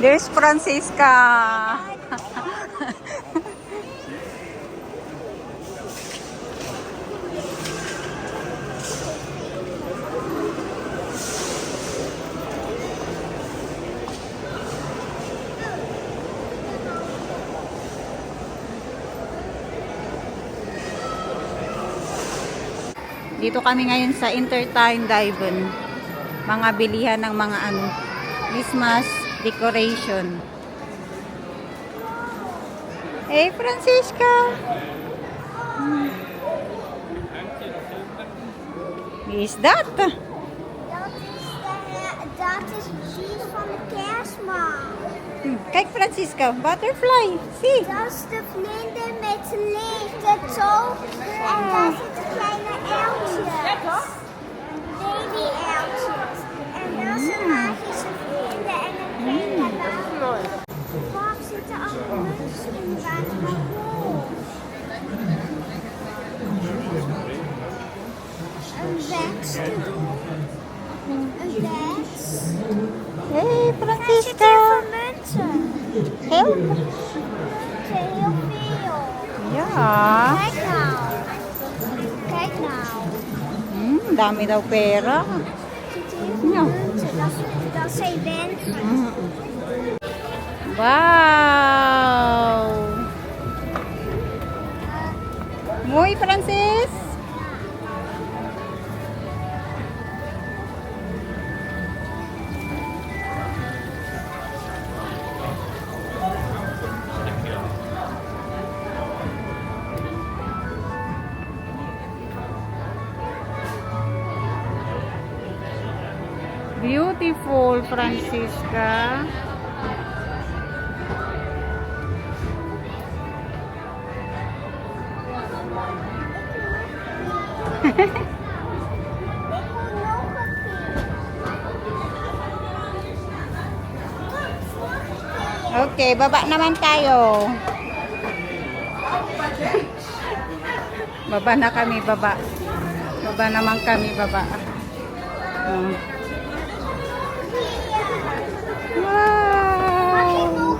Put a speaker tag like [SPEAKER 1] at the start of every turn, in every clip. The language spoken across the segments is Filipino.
[SPEAKER 1] There's Francisca. Dito kami ngayon sa Entertainment Diven. Mga bilihan ng mga Christmas decoration. Hey, Francisca! Who is that?
[SPEAKER 2] Dat is she's van de kerstman.
[SPEAKER 1] Kijk, Francisca, butterfly. See?
[SPEAKER 2] Dat is de vlinder met licht, zo. En daar zitten kleine uiltjes. Baby uiltjes. En dat is een magische vlinder en een vlinderlaag. Waar zitten alle mensen in de waterpool? Een wens te doen. Een wens.
[SPEAKER 1] Hey,
[SPEAKER 2] Daar
[SPEAKER 1] Francisca.
[SPEAKER 2] zitten heel veel mensen.
[SPEAKER 1] Help.
[SPEAKER 2] Heel veel.
[SPEAKER 1] Ja.
[SPEAKER 2] Kijk nou. Kijk nou.
[SPEAKER 1] Dami daw pera.
[SPEAKER 2] Zit heel veel munten. Dat zijn wensen.
[SPEAKER 1] Wow. Muy, Francis. Beautiful, Francisca. Okay, baba naman tayo. Baba na kami, baba. Baba naman kami, baba. Wow.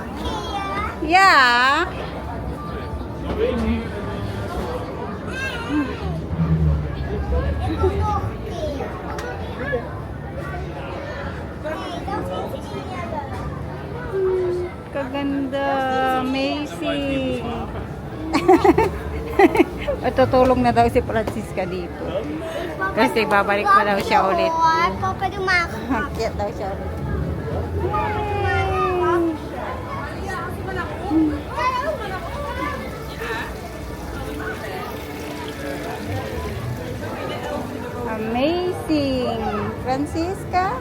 [SPEAKER 1] Yeah. Kaganda, amazing. Matutulong na daw si Francisca dito. Kasi babalik pa daw siya ulit.
[SPEAKER 2] Papa dumakas.
[SPEAKER 1] Hakyat daw siya ulit. Amazing. Francisca?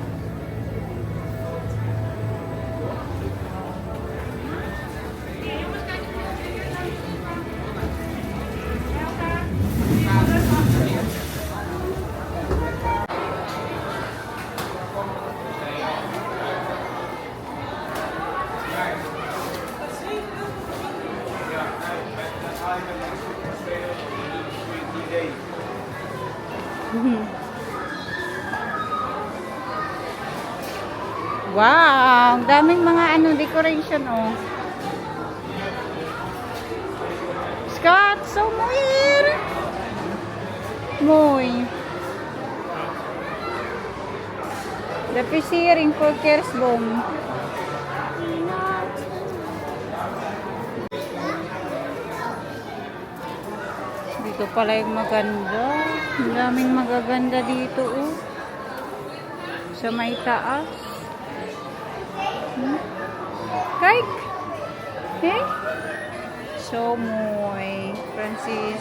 [SPEAKER 1] Wow, ang daming mga decoration Scott, so weird. Muy. The pisiring for Kersbom. Dito pala yung maganda. Ang daming magaganda dito sa may taas. Kijk. Okay. So mooi. Francis.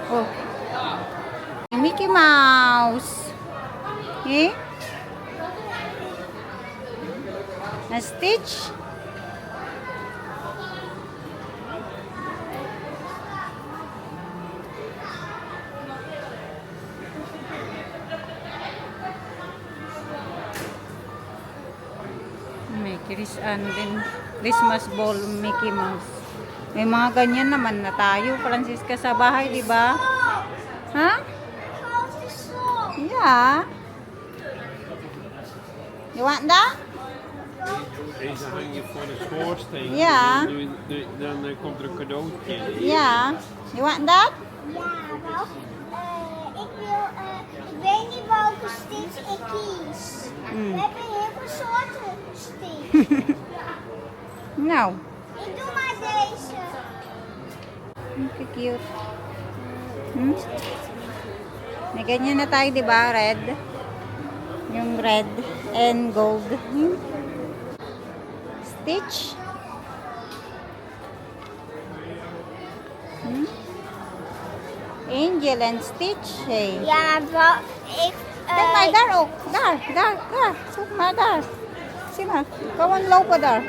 [SPEAKER 1] Oh. Mickey Mouse. Okay. Na Stitch. May Christmas ball Mickey Mouse. May mga ganyan naman na tayo, Francisca, sa bahay, di ba? Ha? Yeah. You want that?
[SPEAKER 3] Deze hang je voor de schoorsteen.
[SPEAKER 1] Ja.
[SPEAKER 3] Dan komt er een cadeautje in.
[SPEAKER 1] Yeah. You want that?
[SPEAKER 2] Ja, wel. Ik weet niet welke Stitch ik kies.
[SPEAKER 1] Mm.
[SPEAKER 2] We hebben heel veel soorten Stitch.
[SPEAKER 1] No.
[SPEAKER 2] Ik doe maar deze.
[SPEAKER 1] Cute. Hmm? May ganyan na tayo, di ba? Red. Yung red and gold. Hmm? Stitch. Hmm? Angel and Stitch. Hey.
[SPEAKER 2] Ja, wel.
[SPEAKER 1] Kijk maar, daar ook. Daar. Zoek maar daar. Zie maar. Gewoon lopen daar.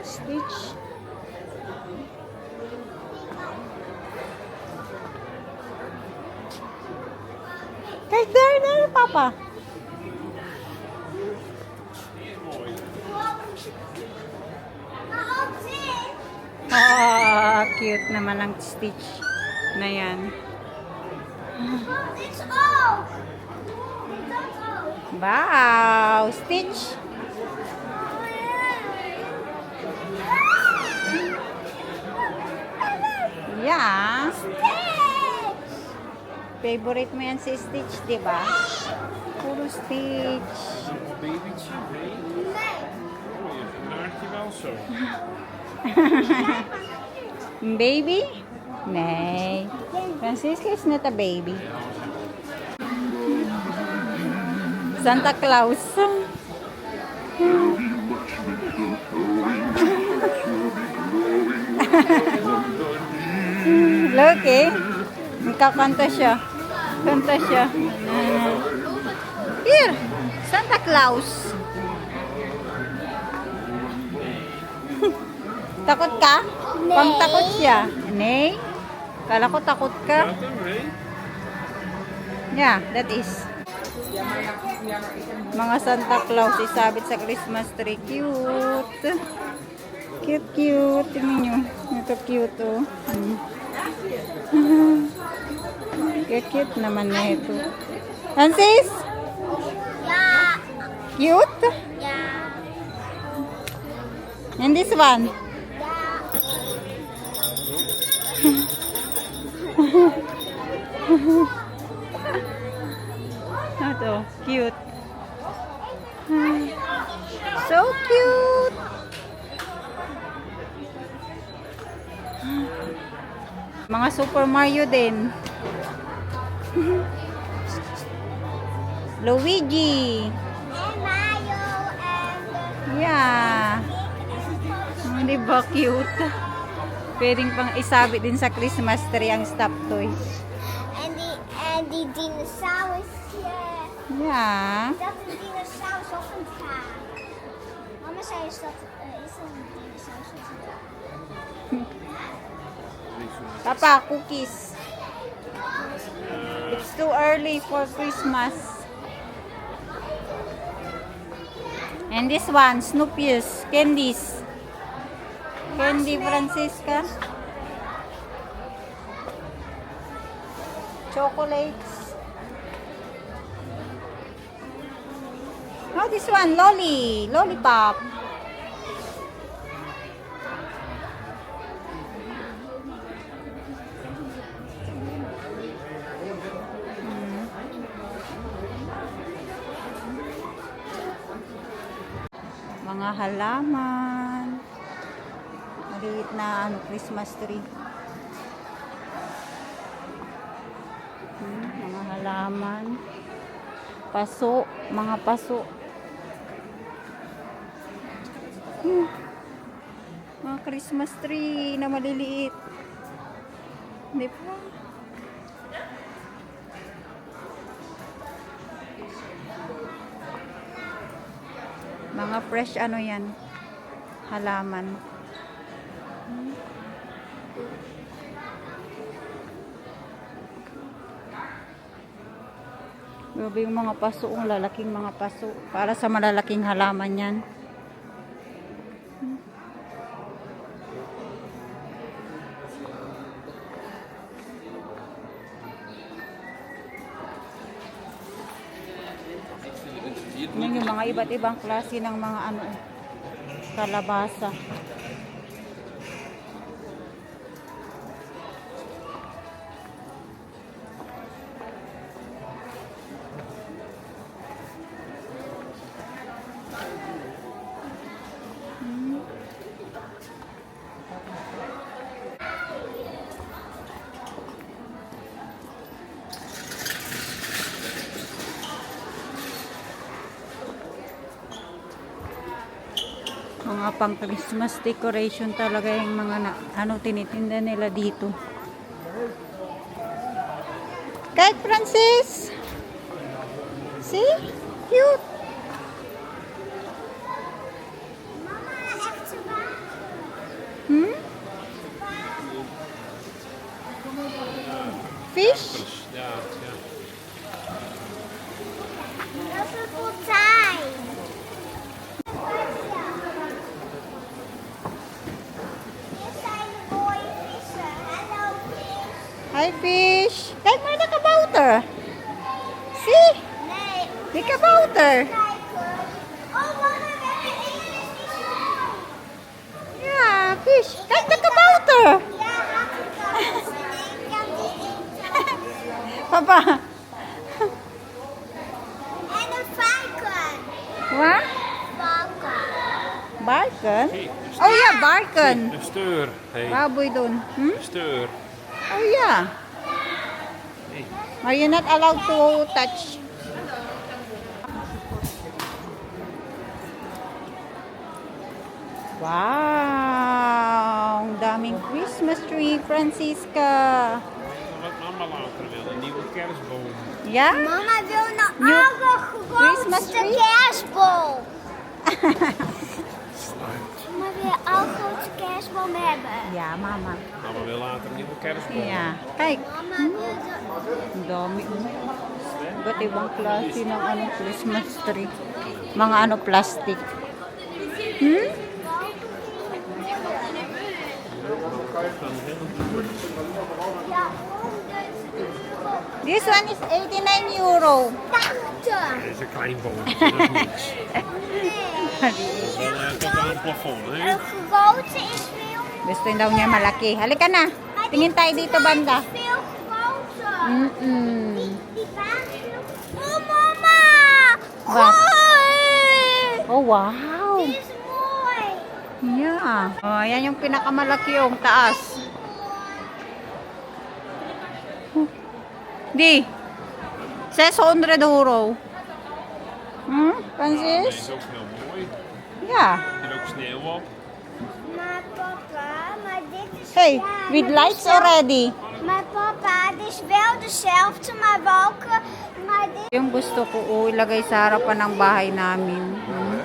[SPEAKER 1] Stitch. Kijk daar, papa.
[SPEAKER 2] Maar ook dit.
[SPEAKER 1] Cute naman ang Stitch na yan.
[SPEAKER 2] Oh, dit ook. Dat ook.
[SPEAKER 1] Wow, Stitch. Yeah.
[SPEAKER 2] Stitch.
[SPEAKER 1] Favorite mo yan si Stitch, di ba? Puro Stitch.
[SPEAKER 3] Babytje, nee.
[SPEAKER 2] Nee.
[SPEAKER 3] Oh, je vermaakt je wel zo.
[SPEAKER 1] Baby? Nee. Francisca is not a baby. Santa Claus. Look eh. Kakanta siya. Kanta siya. Here. Santa Claus. Takot ka?
[SPEAKER 2] Nee.
[SPEAKER 1] Pang takot siya. Nay? Kala ko takot ka.
[SPEAKER 3] Dat hem, hè?
[SPEAKER 1] Yeah, that is. Mga Santa Claus isabit sa Christmas tree. Cute. Cute. Tingnan nyo. Ito cute oh. Cute naman na ito. Francis?
[SPEAKER 2] Ja.
[SPEAKER 1] Cute?
[SPEAKER 2] Ja.
[SPEAKER 1] And this one?
[SPEAKER 2] Ja.
[SPEAKER 1] Ito, cute. So cute. Mga Super Mario din. Luigi.
[SPEAKER 2] En Mayo en
[SPEAKER 1] Yeah. Di ba cute? Pwedeng pang isabit din sa Christmas tree ang stuffed toys.
[SPEAKER 2] die dinosaurusje.
[SPEAKER 1] Ja.
[SPEAKER 2] Dat is een dinosaurus of een draak. Mama zei is dat een dinosaurus of een draak.
[SPEAKER 1] Papa, cookies. It's too early for Christmas. And this one, Snoopy's candies. Candy Francisca. Chocolates. Oh, this one, lollipop. Mga halaman. Maliit na Christmas tree. Mga halaman. Paso, mga paso. Mga Christmas tree na maliliit. Di ba? Mga fresh ano yan, halaman. Grabe yung mga paso, ang lalaking mga paso. Para sa malalaking halaman yan. Yan yung mga iba't ibang klase ng mga ano, kalabasa. Mga pang Christmas decoration talaga yung mga ano tinitinda nila dito. Kite Francis! See? Cute!
[SPEAKER 2] Mama, echte water.
[SPEAKER 1] Hmm? Fish?
[SPEAKER 3] Ja, ja.
[SPEAKER 2] Dat is een fontein. Hier zijn de mooie vissen. Hallo, vis.
[SPEAKER 1] Hi fish! Kijk maar de kabouter! See?
[SPEAKER 2] Nee,
[SPEAKER 1] Die kabouter!
[SPEAKER 2] kijken. Oh, mama, we hebben English visje.
[SPEAKER 1] Ja, fish! Kijk de kabouter!
[SPEAKER 2] Ja, had ik al. Ik kan die eten.
[SPEAKER 1] Papa!
[SPEAKER 2] En een varken.
[SPEAKER 1] Wat?
[SPEAKER 2] Varken.
[SPEAKER 1] Barken?
[SPEAKER 3] Hey,
[SPEAKER 1] Oh ja, barken!
[SPEAKER 3] een steur. Hey,
[SPEAKER 1] Baboy doon. Hmm?
[SPEAKER 3] een steur.
[SPEAKER 1] Oh yeah. Are you not allowed to touch? Wow! Ang daming Christmas tree, Francisca.
[SPEAKER 3] Wat mama later wil, een nieuwe kerstboom.
[SPEAKER 1] Ja?
[SPEAKER 2] Mama wil een
[SPEAKER 1] New Christmas
[SPEAKER 2] allergrootste
[SPEAKER 1] tree?
[SPEAKER 2] kerstboom. Mama wil een allergrootste kerstboom hebben.
[SPEAKER 1] Ja, mama.
[SPEAKER 3] Mama wil later een nieuwe kerstboom.
[SPEAKER 1] Ja. Kijk,
[SPEAKER 2] Mama wil de...
[SPEAKER 1] ang dami. Iba't ibang klase ng ano, Christmas tree. Mga ano, plastic. Hmm?
[SPEAKER 2] Ja,
[SPEAKER 1] This one is 89 euro.
[SPEAKER 2] 80.
[SPEAKER 3] Dit is een klein boompje, dat is niks.
[SPEAKER 2] Nee.
[SPEAKER 3] Wel, tot aan het plafond, hè?
[SPEAKER 2] Een grote is veel...
[SPEAKER 1] Gusto daw niya malaki. Halika na.
[SPEAKER 2] Maar
[SPEAKER 1] Tingin
[SPEAKER 2] die
[SPEAKER 1] tayo dito banda.
[SPEAKER 2] is veel groter.
[SPEAKER 1] Mm-mm.
[SPEAKER 2] Die baan is veel... Oh, mama!
[SPEAKER 1] Wat?
[SPEAKER 2] Hoi!
[SPEAKER 1] Oh, wow.
[SPEAKER 2] Die is mooi.
[SPEAKER 1] Yeah. Oh, yan yung pinakamalaki yung taas. Di. 600 euro. Hmm?
[SPEAKER 3] Dit
[SPEAKER 1] Francis?
[SPEAKER 3] is ook heel mooi.
[SPEAKER 1] Ja.
[SPEAKER 3] Er zit ook sneeuw op.
[SPEAKER 2] Maar papa, maar dit is...
[SPEAKER 1] Hey,
[SPEAKER 2] ja,
[SPEAKER 1] with
[SPEAKER 2] maar
[SPEAKER 1] lights
[SPEAKER 2] dit is wel-
[SPEAKER 1] already.
[SPEAKER 2] Maar papa, het is wel dezelfde, maar welke... Maar dit...
[SPEAKER 1] Yung gusto ko ilagay sa harapan ng bahay namin. Hmm?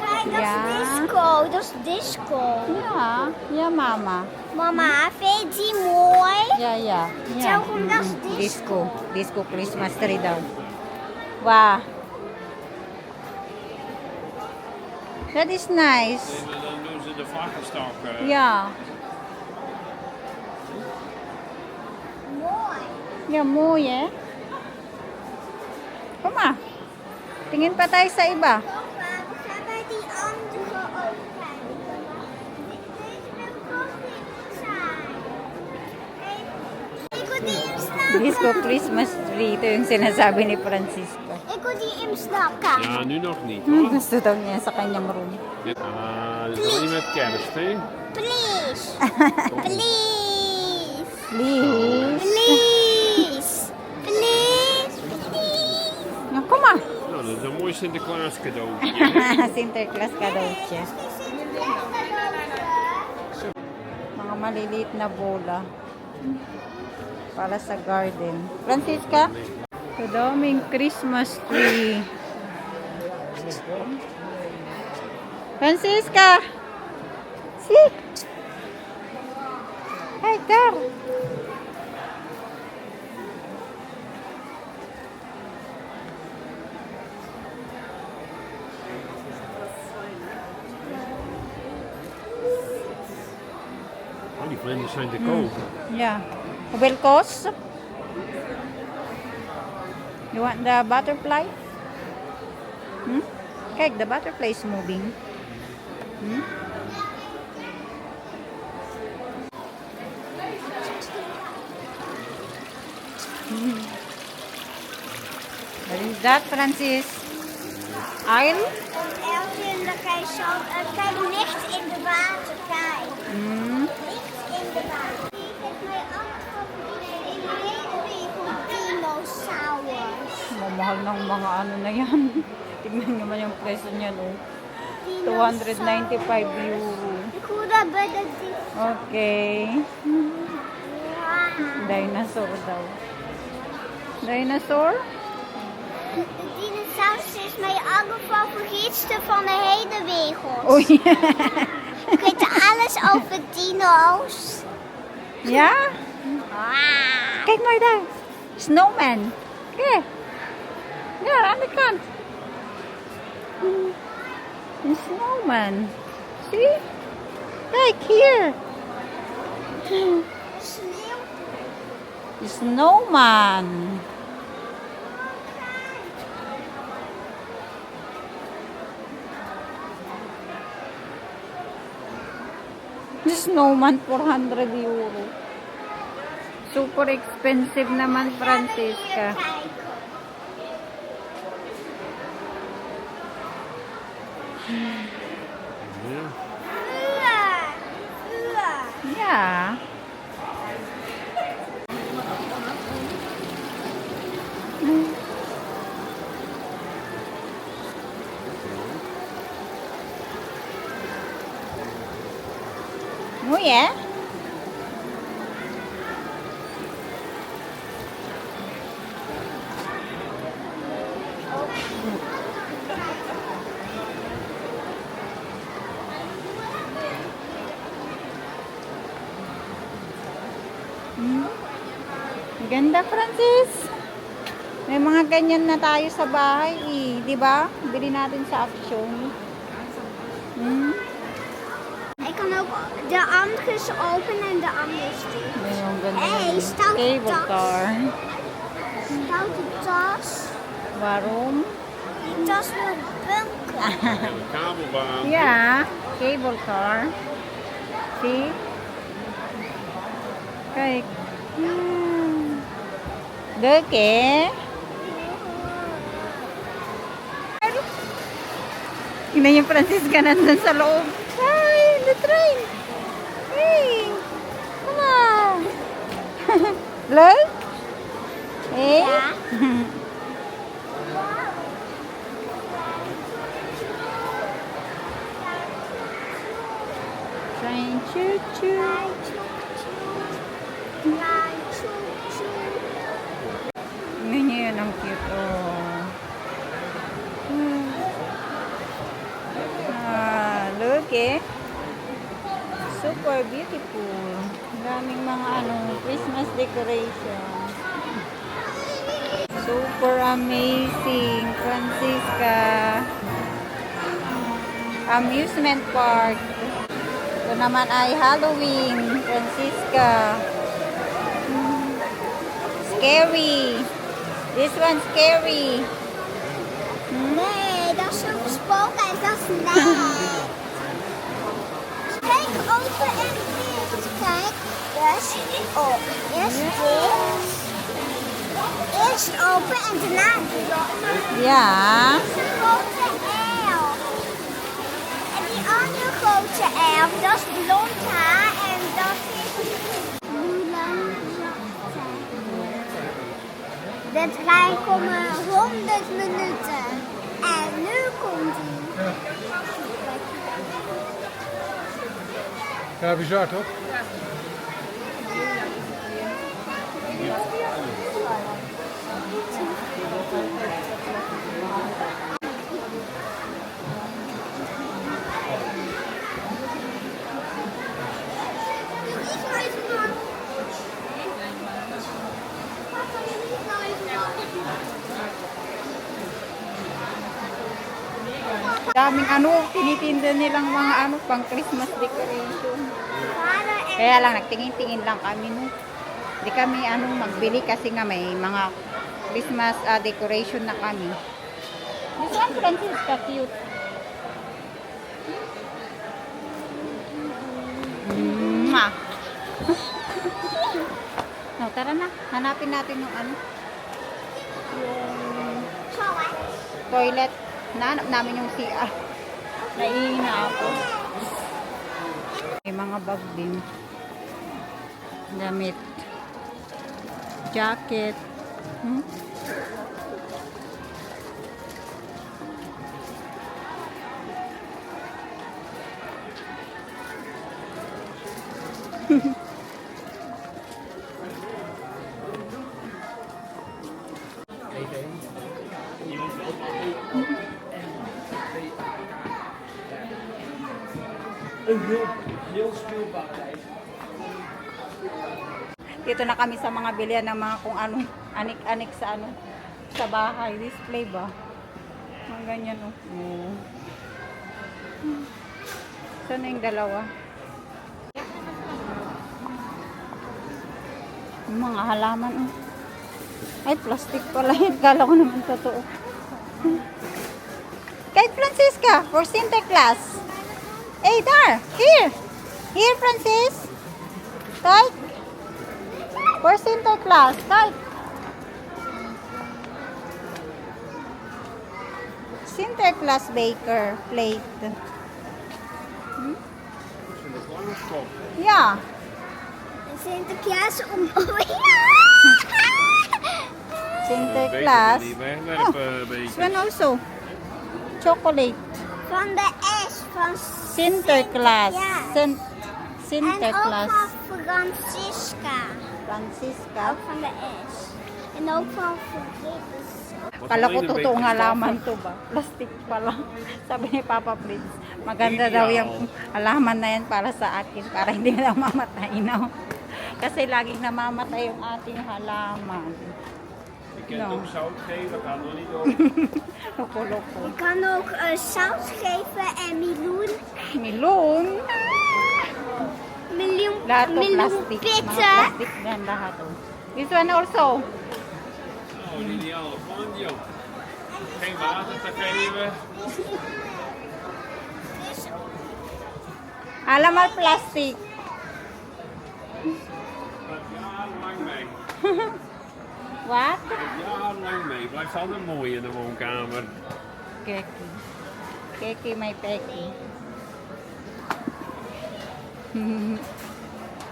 [SPEAKER 2] Kijk, dat
[SPEAKER 1] Ja.
[SPEAKER 2] is disco. Dat is disco.
[SPEAKER 1] Yeah. Yeah, mama.
[SPEAKER 2] Mama, vind je die mooi?
[SPEAKER 1] Yeah, yeah.
[SPEAKER 2] Zo kung dat is
[SPEAKER 1] Mm-mm.
[SPEAKER 2] disco.
[SPEAKER 1] Disco Christmas tree daw. Wow. That is nice.
[SPEAKER 3] En dan doen ze de vlaggenstok.
[SPEAKER 1] Yeah.
[SPEAKER 2] Mooi.
[SPEAKER 1] Yeah, mooi eh. Kom maar. Tingin pa tayo sa iba.
[SPEAKER 2] Papa, we gaan bij die andere ook kijken. Deze wil ik ook niet zijn. Hey, ik wil die hem snakken.
[SPEAKER 1] Disco Christmas tree. Ito yung sinasabi ni Francisco.
[SPEAKER 2] Ik wil die hem snakken.
[SPEAKER 3] Ja, nu nog niet
[SPEAKER 1] Hmm,
[SPEAKER 3] hoor.
[SPEAKER 1] gusto daw niya sa kanyang room.
[SPEAKER 3] Ah, dit is wel niet met kerst, hè?
[SPEAKER 2] Please. Please.
[SPEAKER 1] Please.
[SPEAKER 2] Please. Please. Please.
[SPEAKER 1] Ja, kom maar.
[SPEAKER 3] Nou, dat is een mooi Sinterklaas cadeautje.
[SPEAKER 1] Sinterklaas cadeautje. Mga maliliit na bola. Para sa garden. Francisca? Sa daming Christmas tree. Francisca! See? Hey, there.
[SPEAKER 3] Oh, die vlinders zijn te koop.
[SPEAKER 1] Yeah. Will cost? You want the butterfly? Hmm? Kijk, the butterfly is moving. Hmm? Hmm. What is that, Francis? Oil?
[SPEAKER 2] Elfje, dan kijk je zo. Kijk, licht in de water. Kijk.
[SPEAKER 1] Hmm.
[SPEAKER 2] Licht in de water. Dit is mijn andere in de hele wereld. Dinosaurus.
[SPEAKER 1] Mamahal ng mga ano na yan. Tignan naman yung presyo niyan, oh. 295 euro.
[SPEAKER 2] Ik hoor dat bij de
[SPEAKER 1] Okay. Dinosaur daw. Dinosaur?
[SPEAKER 2] De dinosaurus is mijn allerfavorietste van de hele wereld.
[SPEAKER 1] Oei.
[SPEAKER 2] Ik weet alles over dino's.
[SPEAKER 1] Ja?
[SPEAKER 2] Ah.
[SPEAKER 1] Kijk maar daar. Snowman. Kijk. Daar, aan de kant. Een snowman. See? Kijk, hier.
[SPEAKER 2] Sneeuw.
[SPEAKER 1] The snowman. The snowman, 400 euro. Super expensive naman, Francisca.
[SPEAKER 3] Ja.
[SPEAKER 1] Yeah. Muy eh? Ganda, Francis. May mga ganyan na tayo sa bahay, eh. Di ba? Bili natin sa Action. Hmm?
[SPEAKER 2] Ik kan ook de andere is open en de andere is dicht.
[SPEAKER 1] May yung ganda.
[SPEAKER 2] Hey, stoute
[SPEAKER 1] Cable
[SPEAKER 2] tas.
[SPEAKER 1] car.
[SPEAKER 2] Stoute tas.
[SPEAKER 1] Waarom?
[SPEAKER 2] Die tas wil bunken.
[SPEAKER 3] Een kabelbaan.
[SPEAKER 1] Ja, cable car. See? Kijk. Leuk, hè? Tingnan yung Francisca nandun sa loob. Hi, the train. Hey, come on. Leuk? Hey?
[SPEAKER 2] Ja.
[SPEAKER 1] Train choo-choo. Tingnan niyo yun, ang cute. Oh. Look eh. Super beautiful. Ang daming mga Christmas decoration. Super amazing, Francisca. Amusement park. Ito naman ay Halloween, Francisca. Scary. This one's scary.
[SPEAKER 2] Nee, dat is een spook en dat is net. Kijk, open en dicht. Kijk, dus op. Eerst dicht. Eerst open en daarna dicht.
[SPEAKER 1] Ja.
[SPEAKER 2] Een grote elf. En die andere grote elf, dat is blond haar en dat is hoe lang zacht zijn. De trein komen 100 minuten. En nu komt hij.
[SPEAKER 4] Ja, bizar toch?
[SPEAKER 1] Daming tinitinda nilang mga pang Christmas decoration.
[SPEAKER 2] Vader en
[SPEAKER 1] Kaya lang, nagtingin-tingin lang kami, no. Hindi kami magbili kasi nga may mga Christmas decoration na kami. This one, Francisca, cute. Mwah. No, tara na. Hanapin natin yung ano. Yung toilet. Nahanap namin yung CR. Naiina ako. May mga bag din. Damit. Jacket. Hmm? Dito na kami sa mga bilihan ng mga kung anong anik-anik sa ano sa bahay. Display ba? Mga ganyan oh. Oh. Saan na yung dalawa? Yung mga halaman oh. Ay, plastic pala yun. Kala ko naman totoo. Kay Francisca, for Sinterklaas. Hey, there! Here! Here, Francis! Kite! For Sinterklaas, kite! Sinterklaas baker plate. Hmm? Yeah.
[SPEAKER 2] Sinterklaas umuwi.
[SPEAKER 1] Sinterklaas. Oh, this one also. Chocolate.
[SPEAKER 2] Van de S van
[SPEAKER 1] Sinterklaas.
[SPEAKER 2] Ja.
[SPEAKER 1] Sinterklaas.
[SPEAKER 2] En ook van Francisca.
[SPEAKER 1] Francisca.
[SPEAKER 2] Ook van de S. En ook van Francis.
[SPEAKER 1] Kala ko totoo nga halaman to ba? Plastic pala. Sabi ni Papa Prince, maganda daw yung halaman na yan para sa akin. Para hindi na mamatay na. Kasi laging namamatay yung ating halaman.
[SPEAKER 3] Je kunt ook zout geven, gaat nog niet op.
[SPEAKER 1] Loko-loko.
[SPEAKER 2] Je kan ook zout geven en meloen.
[SPEAKER 1] Milon. Lahat to plastic. Mga
[SPEAKER 2] Pizza.
[SPEAKER 1] plastic na yan lahat. Oh. This one also.
[SPEAKER 3] Oh, een ideale pond, joh. Geen water te geven.
[SPEAKER 1] Allemaal plastic.
[SPEAKER 3] Blijft jarenlang mee.
[SPEAKER 1] What?
[SPEAKER 3] Blijft jarenlang mee. Blijft altijd mooi in de woonkamer.
[SPEAKER 1] Keki. Keki may peki.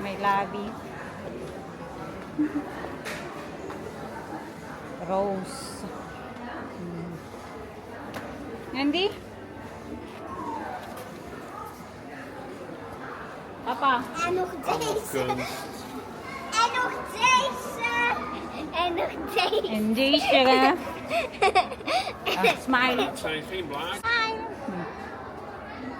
[SPEAKER 1] May labi. Rose. Andy? Papa.
[SPEAKER 2] En nog deze.
[SPEAKER 3] Kunst.
[SPEAKER 2] En nog deze. En nog deze.
[SPEAKER 1] En deze. Smile.
[SPEAKER 3] Dat zijn geen blaadjes.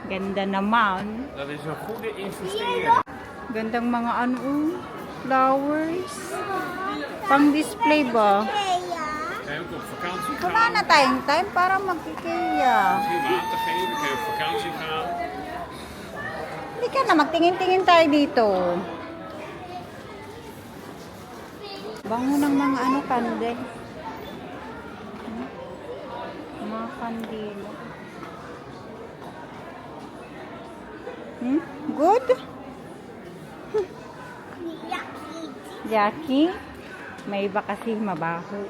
[SPEAKER 1] Ganda naman.
[SPEAKER 3] Dat is een goede investering.
[SPEAKER 1] Gandang mga ano, flowers. Pang display ba?
[SPEAKER 3] Kan je ook op vakantie gaan.
[SPEAKER 1] Wala na tayong time para mag-IKEA.
[SPEAKER 3] Geen water geven, kan je op vakantie gaan.
[SPEAKER 1] Hindi ka na, magtingin-tingin tayo dito. Bango ng mga ano, kandel. Mga kandil. Good? Jackie? May iba kasi mabaho.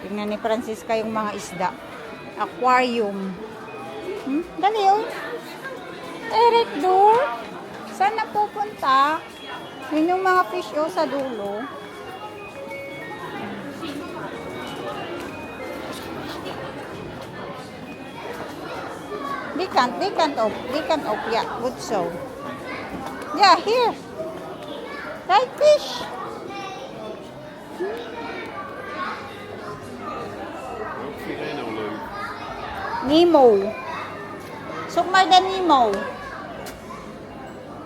[SPEAKER 1] Tingnan ni Francisca yung mga isda. Aquarium. Dali oh. Eric, door. Saan na pupunta? Yun yung mga fish oh sa dulo. They can't op. Yeah, good so. Yeah, here. Right fish.
[SPEAKER 3] Ook Fireno leuk.
[SPEAKER 1] Nemo. Zoek maar de Nemo.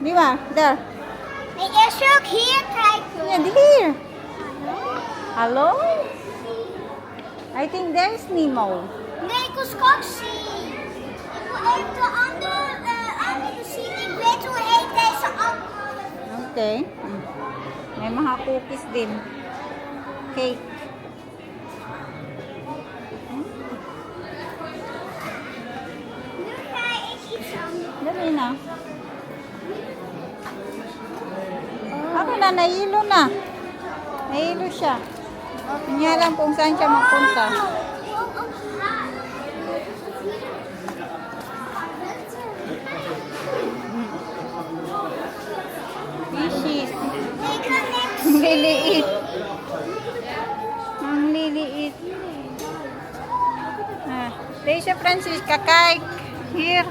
[SPEAKER 1] Di ba? There.
[SPEAKER 2] Nee, eerst ook hier kijken.
[SPEAKER 1] Yeah, here. Hallo? I think there's Nemo.
[SPEAKER 2] Nee, ik was zien. Ik wil even de andere zien. Ik weet hoe heet deze andere.
[SPEAKER 1] Okay. May mga cookies din. Cake. Dali na. Ako na, nahilo na. Nahilo siya. Hindi niya alam kung saan siya magpunta. Fishes. Ang liliit. Ang liliit. Ah, Deisha Francisca, kike. Here.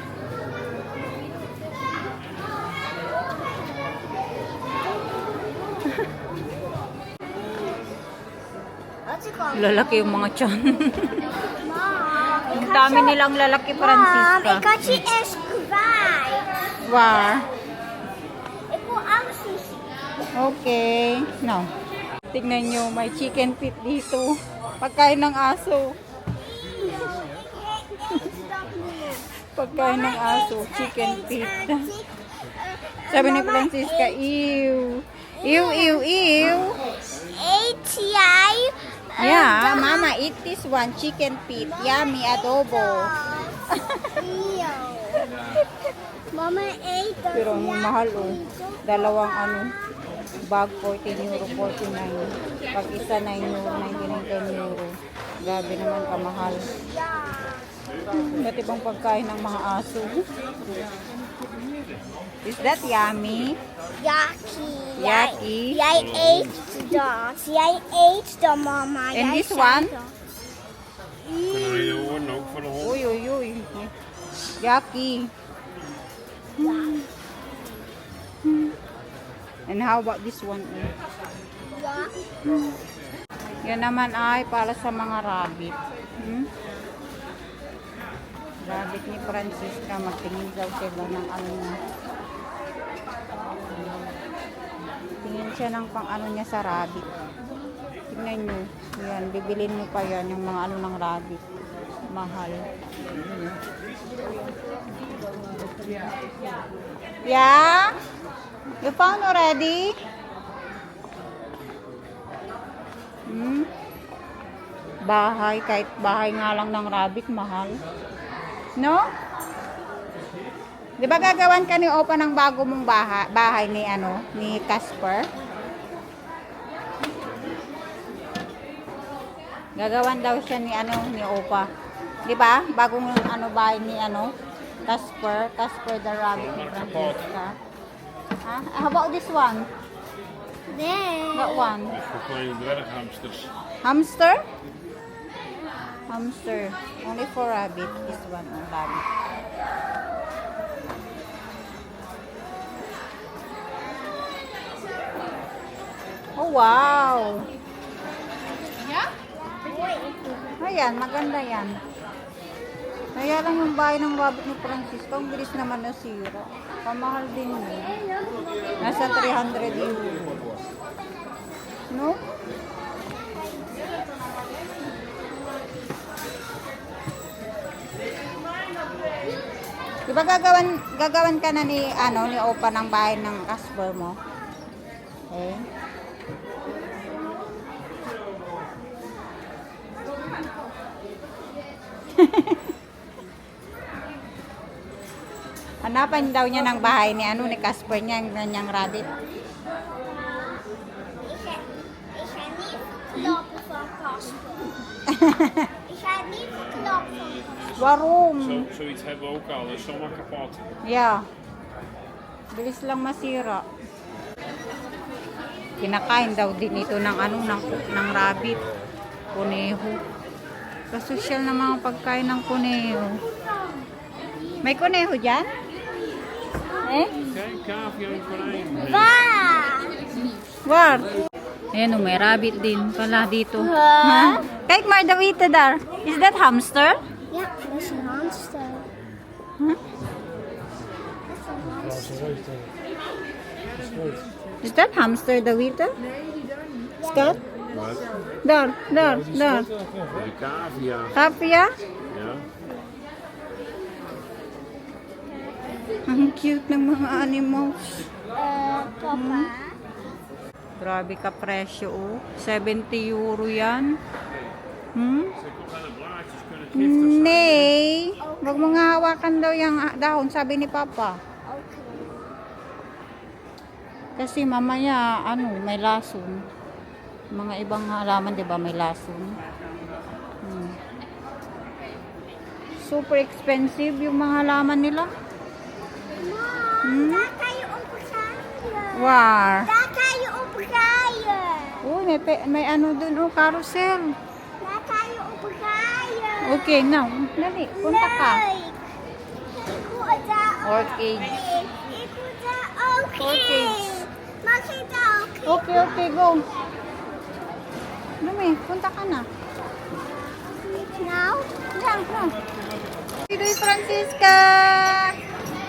[SPEAKER 2] What's it called?
[SPEAKER 1] Lalaki yung mga tiyan.
[SPEAKER 2] Mom,
[SPEAKER 1] Ang dami nilang lalaki, Francisca.
[SPEAKER 2] Ikachi escray.
[SPEAKER 1] War.
[SPEAKER 2] Iko ang sushi.
[SPEAKER 1] Okay. No. Tignan nyo, may chicken feet dito. Pagkain ng aso. Pagkain ng aso, chicken feet. Sabi ni Francisca, ew. Ew, ew, ew.
[SPEAKER 2] ATI.
[SPEAKER 1] Yeah, Mama, eat this one, chicken feet. Yummy adobo.
[SPEAKER 2] Mama ate the
[SPEAKER 1] Pero ang mahal oh. Dalawang ano, bag 14 euro, 49. Pag isa 9 euro, 99, 10 euro. Grabe naman kamahal. Ba't ibang pagkain ng mga aso? Is that yummy?
[SPEAKER 2] Yucky.
[SPEAKER 1] Yucky.
[SPEAKER 2] I ate the. See, I ate the mama.
[SPEAKER 1] And
[SPEAKER 2] I
[SPEAKER 1] this one?
[SPEAKER 3] Konijnen worden ook voor de hond.
[SPEAKER 1] Uy, uy, uy. Yucky. And how about this one? Yan naman ay para sa mga rabbit. Rabbit ni Francisca. Magtingin daw sila ng ano niya. Tingin siya ng pang ano niya sa rabbit. Tingnan nyo. Yan, bibilin mo pa yan yung mga ano ng rabbit. Mahal. Yeah? You found already? Bahay, kahit bahay nga lang ng rabbit, mahal. No? Di ba gagawan ka ni Opa ng bago mong bahay ni ano, ni Casper? Gagawan daw siya ni ano, ni Opa. Di ba? Bagong ano bahay ni ano, Casper the rabbit ni Francisca. Huh? How about this one?
[SPEAKER 2] There.
[SPEAKER 1] That one.
[SPEAKER 3] Voor kleine dwerghamsters.
[SPEAKER 1] Hamster? Hamster. Only for rabbit. This one on rabbit. Oh, wow. Ayan, maganda yan. Kaya lang yung bahay ng rabbit ni Francisco, ang bilis naman nasira. Pamahal din yun. Nasa 300 euro. No? Diba gagawan ka na ni ano ni Opa ng bahay ng Casper mo? Okay. Hanapan daw niya ng bahay ni ano ni Casper niya, yung kanyang rabbit.
[SPEAKER 2] Ik ga niet verklappen.
[SPEAKER 1] Warum?
[SPEAKER 3] Zoiets hebben we ook al, dat is zomaar kapot.
[SPEAKER 1] Yeah. Bilis lang masira. Kinakain daw din ito ng ano ng rabbit. Kuneho. Kasosyal na mga pagkain ng kuneho. May kuneho dyan? Eh?
[SPEAKER 3] Kijk, cavia en konijn.
[SPEAKER 2] Waar?
[SPEAKER 1] Waar? Ayan o, may rabbit din pala dito. Ha? Kijk maar, Davita daar. Is that hamster?
[SPEAKER 2] Ja, dat is een hamster.
[SPEAKER 1] Huh?
[SPEAKER 2] Dat is een hamster.
[SPEAKER 1] Is that hamster, Davita? Scott?
[SPEAKER 3] Wat?
[SPEAKER 1] Daar.
[SPEAKER 3] De cavia.
[SPEAKER 1] Cavia?
[SPEAKER 3] Ja.
[SPEAKER 1] Ang cute ng mga animals.
[SPEAKER 2] Papa.
[SPEAKER 1] Grabe ka presyo, oh. 70 euro yan. Hmm?
[SPEAKER 3] Ze komt aan de blaadjes kunnen giftig zijn.
[SPEAKER 1] Nee. Wag mo nga hawakan daw yung dahon, sabi ni Papa.
[SPEAKER 2] Okay.
[SPEAKER 1] Kasi mamaya, may lason. Mga ibang halaman, di ba, may lason. Hmm. Super expensive yung mga halaman nila.
[SPEAKER 2] Mom, daar kan je op rijden.
[SPEAKER 1] Waar?
[SPEAKER 2] Daar kan je op rijden.
[SPEAKER 1] Uy, may dun, carousel.
[SPEAKER 2] Daar kan je op rijden.
[SPEAKER 1] Okay, now. Dali, punta ka.
[SPEAKER 2] Leuk. Ik wil daar ook
[SPEAKER 1] Okay.
[SPEAKER 2] in. Ik wil daar ook
[SPEAKER 1] Okay.
[SPEAKER 2] in. Mag ik daar ook in?
[SPEAKER 1] Okay, go. Dumi, punta ka na.
[SPEAKER 2] Nou?
[SPEAKER 1] Yan, na. Pidoy Francisca!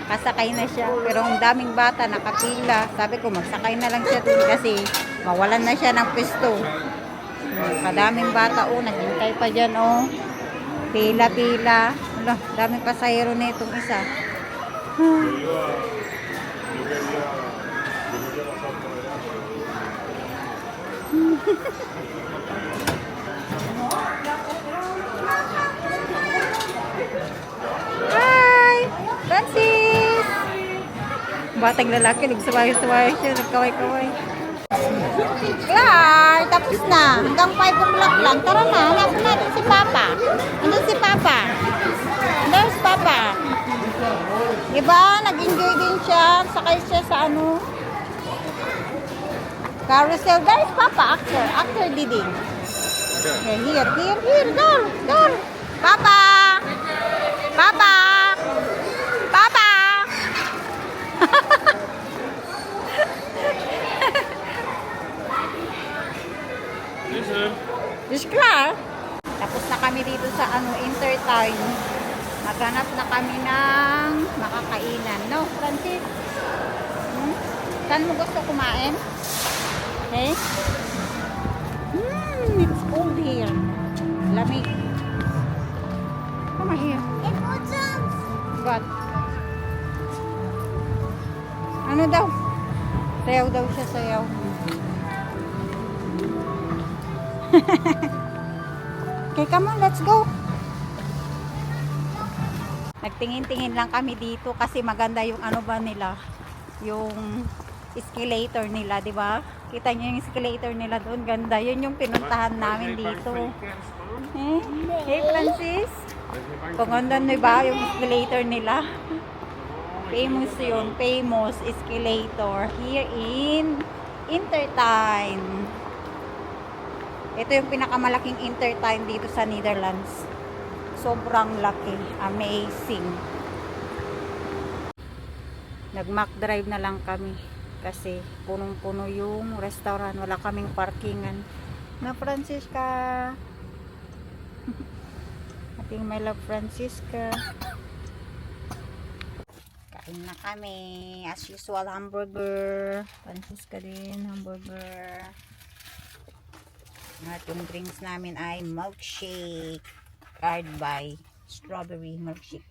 [SPEAKER 1] Kasakay na siya, pero ang daming bata nakapila. Sabi ko, magsakay na lang siya dun kasi mawalan na siya ng pwesto. Kadaming bata, naghintay pa dyan, Pila-pila. Wala, daming pasahero na itong isa. Hi! Francis! Batang lalaki, nagsaway-saway siya, nagkaway-kaway. Clar, tapos na. Hanggang 5 o'clock lang. Tara na, hanapin natin si Papa. Andun si Papa. There's Papa. Diba? Nag-enjoy din siya. Sakay siya sa carousel. There's Papa, actor leading. Okay, here. Door. Papa! Papa! Papa!
[SPEAKER 3] Dit is hem.
[SPEAKER 1] Is klar. Tapos na kami dito sa Intertime. Maghanap na kami ng makakainan. No, Francis? Saan mo gusto kumain? Okay? It's cold here. Lamig. Come here.
[SPEAKER 2] Ik wil dans.
[SPEAKER 1] What? Ano daw? Sayaw daw siya, sayaw. Okay, come on, let's go. Nagtingin-tingin lang kami dito kasi maganda yung nila, yung escalator nila, di ba? Kita niyo yung escalator nila doon, ganda. Yun yung pinuntahan namin dito. Hey, Francis. Kung ganda ba yung escalator nila? Famous yun, famous escalator here in Intertime. Ito yung pinakamalaking Intertime dito sa Netherlands. Sobrang laki. Amazing. Nag-Mac drive na lang kami. Kasi punong-puno yung restaurant. Wala kaming parkingan. Na Francisca. Ating my love Francisca. Kain na kami. As usual, hamburger. Francisca din, hamburger. At yung drinks namin ay milkshake. Powered by strawberry milkshake.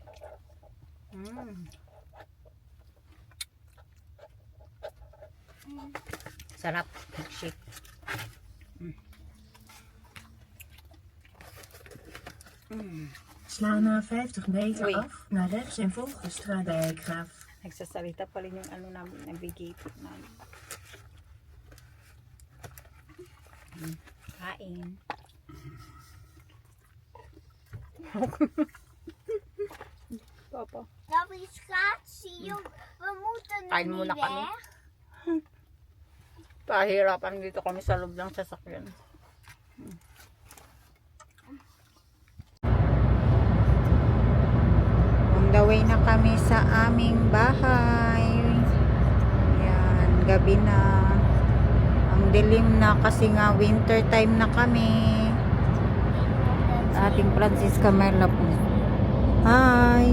[SPEAKER 1] Sarap milkshake.
[SPEAKER 4] Sla na 50 meter
[SPEAKER 1] Oei.
[SPEAKER 4] af naar rechts en volg de straatdijkgraaf.
[SPEAKER 1] Nagsasalita pa rin yung namin, navigator namin. Kain. Papa.
[SPEAKER 2] Dobby schat, zie je, we moeten nu
[SPEAKER 1] Kain
[SPEAKER 2] niet
[SPEAKER 1] muna kami.
[SPEAKER 2] weg.
[SPEAKER 1] Pahirapan dito kami sa loob ng sasakyan. On the way na kami sa aming bahay. Yan, gabi na. Ang dilim na kasi nga winter time na kami. Sa ating Francisca Merla po. Hi!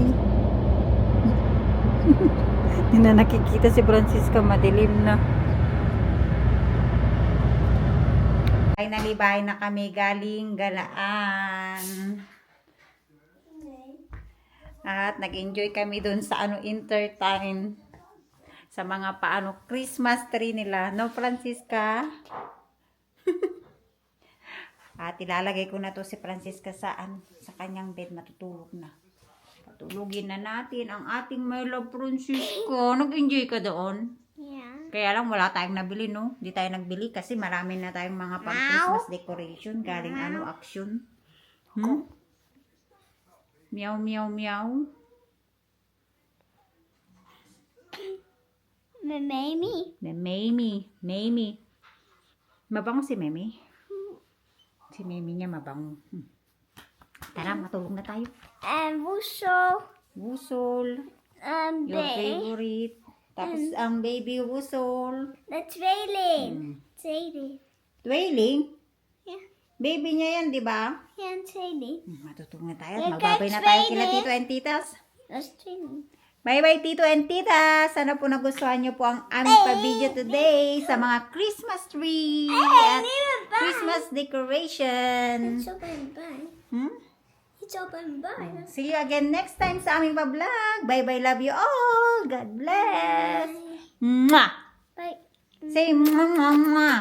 [SPEAKER 1] Hindi na nakikita si Francisca, madilim na. Finally, bahay na kami galing Galaan. At nag-enjoy kami dun sa Intertime. sa mga paano Christmas tree nila. No, Francisca? At ilalagay ko na to si Francisca sa kanyang bed. Matutulog na. Patulugin na natin ang ating my love Francisco. Nag-enjoy ka doon?
[SPEAKER 2] Yeah.
[SPEAKER 1] Kaya lang wala tayong nabili, no? Hindi tayo nagbili kasi marami na tayong mga pang Christmas decoration. Galing action. Meow, meow, meow.
[SPEAKER 2] Mamie.
[SPEAKER 1] Mamie. Mabango si Memi. Si Memi niya mabango. Tara, matulog na tayo.
[SPEAKER 2] And Wusol.
[SPEAKER 1] Wusol.
[SPEAKER 2] And
[SPEAKER 1] Your favorite. Tapos ang baby Wusol.
[SPEAKER 2] That's Raylan. Sadie.
[SPEAKER 1] Dwelling.
[SPEAKER 2] Yeah.
[SPEAKER 1] Baby niya yan, di ba?
[SPEAKER 2] Yeah, and Sadie.
[SPEAKER 1] Matutulog na tayo.
[SPEAKER 2] Yeah,
[SPEAKER 1] Magbabay na
[SPEAKER 2] catch
[SPEAKER 1] tayo
[SPEAKER 2] Raylan.
[SPEAKER 1] kila Tito and Titas.
[SPEAKER 2] That's Sadie.
[SPEAKER 1] Bye-bye, Tito and Tita. Sana po nagustuhan niyo po ang aming pa-video today sa mga Christmas tree at Christmas decoration.
[SPEAKER 2] It's open by. It's open by.
[SPEAKER 1] See you again next time sa aming pa-vlog. Bye-bye, love you all. God bless. Mwah!
[SPEAKER 2] Bye.
[SPEAKER 1] Say mwah, mwah, mwah.